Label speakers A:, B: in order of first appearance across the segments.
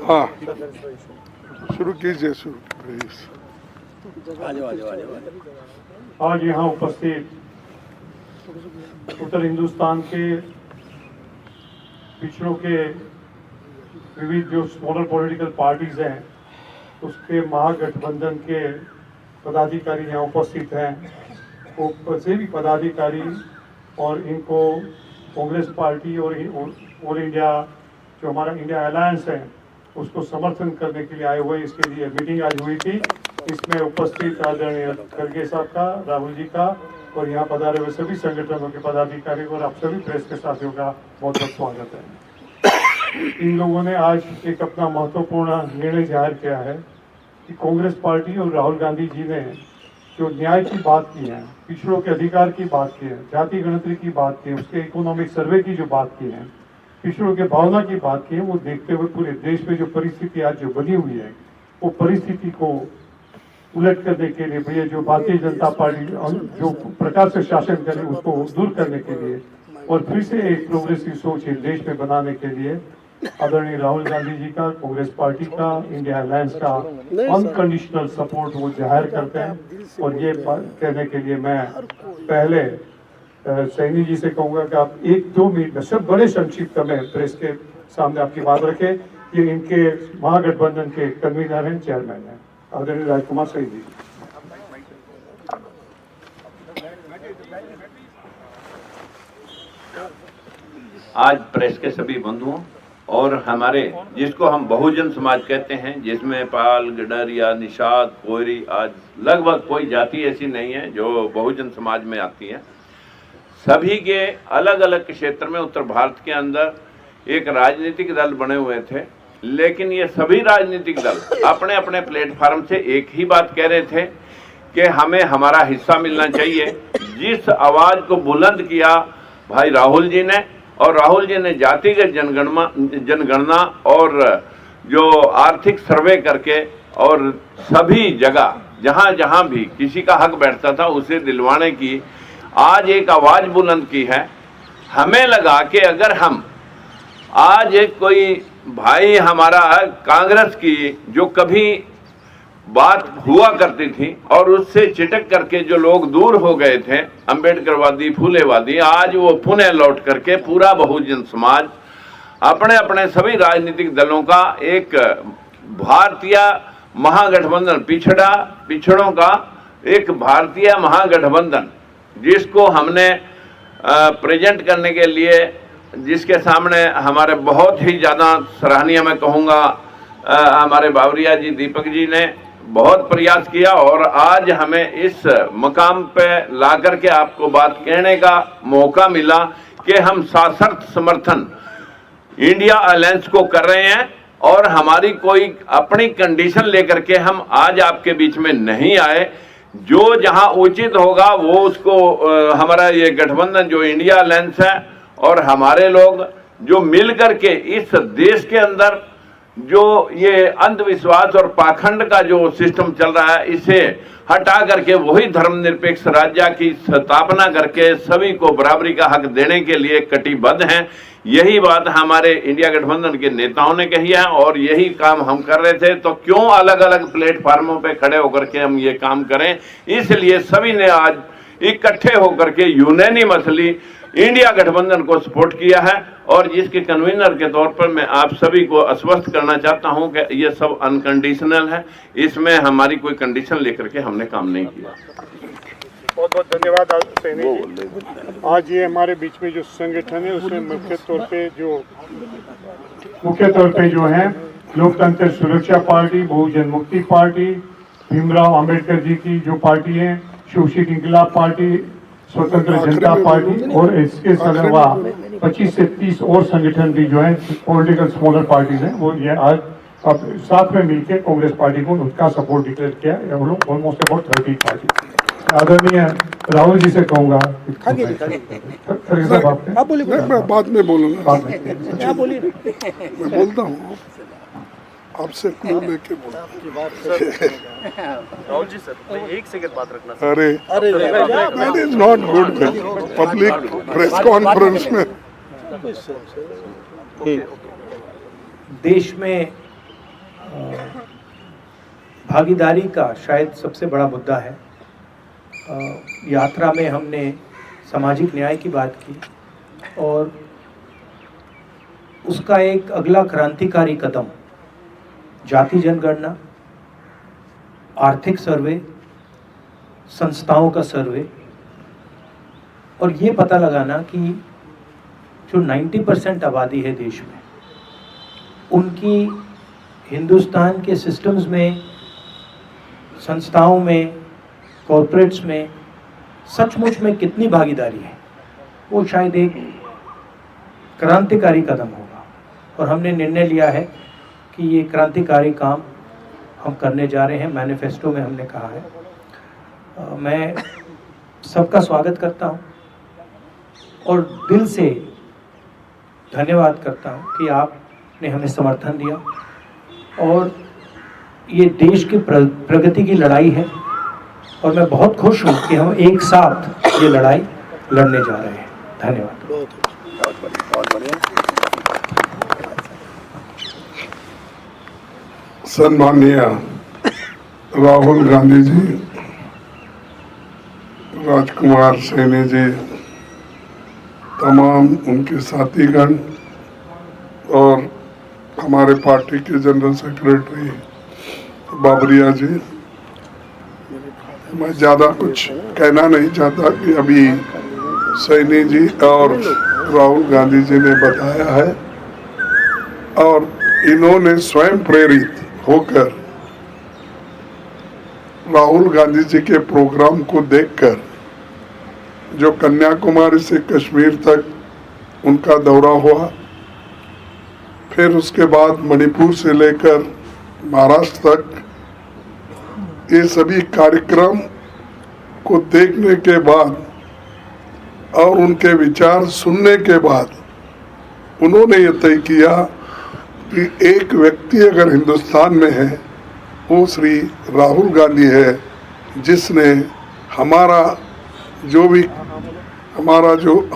A: हाँ, शुरू कीजिए।
B: आज यहाँ उपस्थित उत्तर हिंदुस्तान के पिछड़ों के विविध जो स्मॉलर पॉलिटिकल पार्टीज हैं उसके महागठबंधन के पदाधिकारी यहाँ उपस्थित हैं। वो से भी पदाधिकारी और इनको कांग्रेस पार्टी और ऑल इंडिया जो हमारा इंडिया अलायंस है उसको समर्थन करने के लिए आए हुए, इसके लिए मीटिंग आज हुई थी। इसमें उपस्थित आदरणीय खड़गे साहब का, राहुल जी का और यहाँ पधारे हुए सभी संगठनों के पदाधिकारी और आप सभी प्रेस के साथियों का बहुत बहुत स्वागत है। इन लोगों ने आज एक अपना महत्वपूर्ण निर्णय जाहिर किया है कि कांग्रेस पार्टी और राहुल गांधी जी ने जो न्याय की बात की है, पिछड़ों के अधिकार की बात की है, जाति गणतरी की बात की है, उसके इकोनॉमिक सर्वे की जो बात की है, पिछड़ों के भावना की बात की है, वो देखते हुए पूरे देश में जो परिस्थिति आज जो बनी हुई है वो परिस्थिति को उलट करने के लिए भैया जो भारतीय जनता पार्टी जो प्रकार से शासन करे उसको दूर करने के लिए और फिर से एक प्रोग्रेसिव सोच देश में बनाने के लिए आदरणीय राहुल गांधी जी का, कांग्रेस पार्टी का, इंडिया अलायंस का अनकंडीशनल सपोर्ट वो जाहिर करते हैं। और ये कहने के लिए मैं पहले सैनी जी से कहूंगा कि आप 1-2 मिनट में सब बड़े संक्षिप्त में प्रेस के सामने आपकी बात रखें। ये इनके महागठबंधन के कन्वीनर हैं, चेयरमैन हैं, आदरणीय राजकुमार सैनी जी।
C: आज प्रेस के सभी बंधुओं और हमारे जिसको हम बहुजन समाज कहते हैं, जिसमें पाल, गडरिया, निषाद, कोयरी, आज लगभग कोई जाति ऐसी नहीं है जो बहुजन समाज में आती है। सभी के अलग अलग क्षेत्र में उत्तर भारत के अंदर एक राजनीतिक दल बने हुए थे, लेकिन ये सभी राजनीतिक दल अपने अपने प्लेटफार्म से एक ही बात कह रहे थे कि हमें हमारा हिस्सा मिलना चाहिए। जिस आवाज को बुलंद किया भाई राहुल जी ने, और राहुल जी ने जातिगत जनगणना और जो आर्थिक सर्वे करके और सभी जगह जहां जहां भी किसी का हक बैठता था उसे दिलवाने की आज एक आवाज बुलंद की है। हमें लगा कि अगर हम आज एक कोई भाई हमारा कांग्रेस की जो कभी बात हुआ करती थी और उससे चिटक करके जो लोग दूर हो गए थे, अंबेडकरवादी, फूलेवादी, आज वो पुनः लौट करके पूरा बहुजन समाज अपने अपने सभी राजनीतिक दलों का एक भारतीय महागठबंधन, पिछड़ों का एक भारतीय महागठबंधन जिसको हमने प्रेजेंट करने के लिए, जिसके सामने हमारे बहुत ही ज़्यादा सराहनीय मैं कहूँगा हमारे बावरिया जी, दीपक जी ने बहुत प्रयास किया और आज हमें इस मकाम पे ला करके आपको बात कहने का मौका मिला कि हम सशर्त समर्थन इंडिया अलायंस को कर रहे हैं और हमारी कोई अपनी कंडीशन लेकर के हम आज आपके बीच में नहीं आए। जो जहां उचित होगा वो उसको हमारा ये गठबंधन जो इंडिया अलायंस है और हमारे लोग जो मिल करके इस देश के अंदर जो ये अंधविश्वास और पाखंड का जो सिस्टम चल रहा है इसे हटा करके वही धर्मनिरपेक्ष राज्य की स्थापना करके सभी को बराबरी का हक देने के लिए कटिबद्ध हैं। यही बात हमारे इंडिया गठबंधन के नेताओं ने कही है और यही काम हम कर रहे थे। तो क्यों अलग अलग प्लेटफार्मों पे खड़े होकर के हम ये काम करें, इसलिए सभी ने आज इकट्ठे होकर के यूनानिमसली इंडिया गठबंधन को सपोर्ट किया है। और जिसके कन्वीनर के तौर पर मैं आप सभी को आश्वस्त करना चाहता हूं कि ये सब अनकंडीशनल है, इसमें हमारी कोई कंडीशन लेकर के हमने काम नहीं किया।
B: बहुत बहुत धन्यवाद सैनी जी। आज ये हमारे बीच में जो संगठन है उसमें मुख्य तौर पे जो है लोकतंत्र सुरक्षा पार्टी, बहुजन मुक्ति पार्टी, भीमराव अंबेडकर जी की जो पार्टी है, शोषित इंकलाब पार्टी, स्वतंत्र जनता पार्टी और इसके अलावा 25 से 30 और संगठन भी जो है पॉलिटिकल स्मॉलर पार्टीज हैं, वो ये आज अब साथ में मिलकर कांग्रेस पार्टी को उसका सपोर्ट डिक्लेयर किया है। हम लोग ऑलमोस्ट अबाउट 30 पार्टी। आदरणीय राहुल जी से कहूंगा
A: आप बोलिए, मैं बाद में बोलूंगा, मैं बोलता हूँ। आपसे क्लू लेके बोला।
D: राहुल जी सर, मैं 1 सेकंड बात रखना सर।
A: अरे that is not good public press conference में।
E: देश में भागीदारी का शायद सबसे बड़ा मुद्दा है। यात्रा में हमने सामाजिक न्याय की बात की और उसका एक अगला क्रांतिकारी कदम जाति जनगणना, आर्थिक सर्वे, संस्थाओं का सर्वे और ये पता लगाना कि जो 90% आबादी है देश में, उनकी हिंदुस्तान के सिस्टम्स में, संस्थाओं में, कॉर्पोरेट्स में सचमुच में कितनी भागीदारी है, वो शायद एक क्रांतिकारी कदम होगा। और हमने निर्णय लिया है कि ये क्रांतिकारी काम हम करने जा रहे हैं, मैनिफेस्टो में हमने कहा है। मैं सबका स्वागत करता हूँ और दिल से धन्यवाद करता हूँ कि आपने हमें समर्थन दिया और ये देश की प्रगति की लड़ाई है और मैं बहुत खुश हूँ कि हम एक साथ ये लड़ाई लड़ने जा रहे हैं। धन्यवाद।
A: सम्माननीय राहुल गांधी जी, राजकुमार सैनी जी, तमाम उनके साथीगण और हमारे पार्टी के जनरल सेक्रेटरी बाबरिया जी, मैं ज़्यादा कुछ कहना नहीं चाहता कि अभी सैनी जी और राहुल गांधी जी ने बताया है और इन्होंने स्वयं प्रेरित होकर राहुल गांधी जी के प्रोग्राम को देखकर, जो कन्याकुमारी से कश्मीर तक उनका दौरा हुआ, फिर उसके बाद मणिपुर से लेकर महाराष्ट्र तक, ये सभी कार्यक्रम को देखने के बाद और उनके विचार सुनने के बाद उन्होंने ये तय किया कि एक व्यक्ति अगर हिंदुस्तान में है वो श्री राहुल गांधी है, जिसने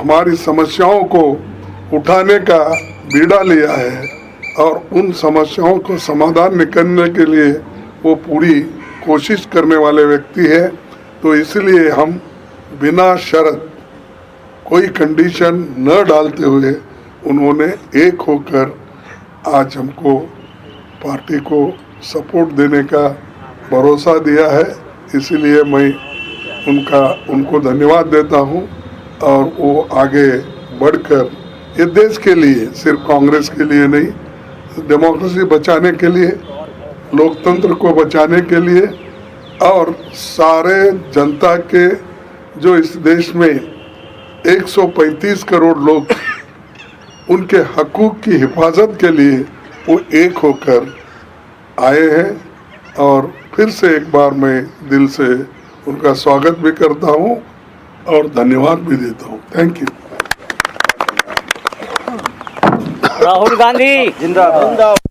A: हमारी समस्याओं को उठाने का बीड़ा लिया है और उन समस्याओं को समाधान निकालने के लिए वो पूरी कोशिश करने वाले व्यक्ति है। तो इसलिए हम बिना शर्त कोई कंडीशन न डालते हुए उन्होंने एक होकर आज हमको पार्टी को सपोर्ट देने का भरोसा दिया है। इसलिए मैं उनको धन्यवाद देता हूं और वो आगे बढ़कर ये देश के लिए, सिर्फ कांग्रेस के लिए नहीं, डेमोक्रेसी बचाने के लिए, लोकतंत्र को बचाने के लिए और सारे जनता के, जो इस देश में 135 करोड़ लोग, उनके हकूक़ की हिफाजत के लिए वो एक होकर आए हैं। और फिर से एक बार मैं दिल से उनका स्वागत भी करता हूं और धन्यवाद भी देता हूं। Thank you.
D: राहुल गांधी जिंदाबाद।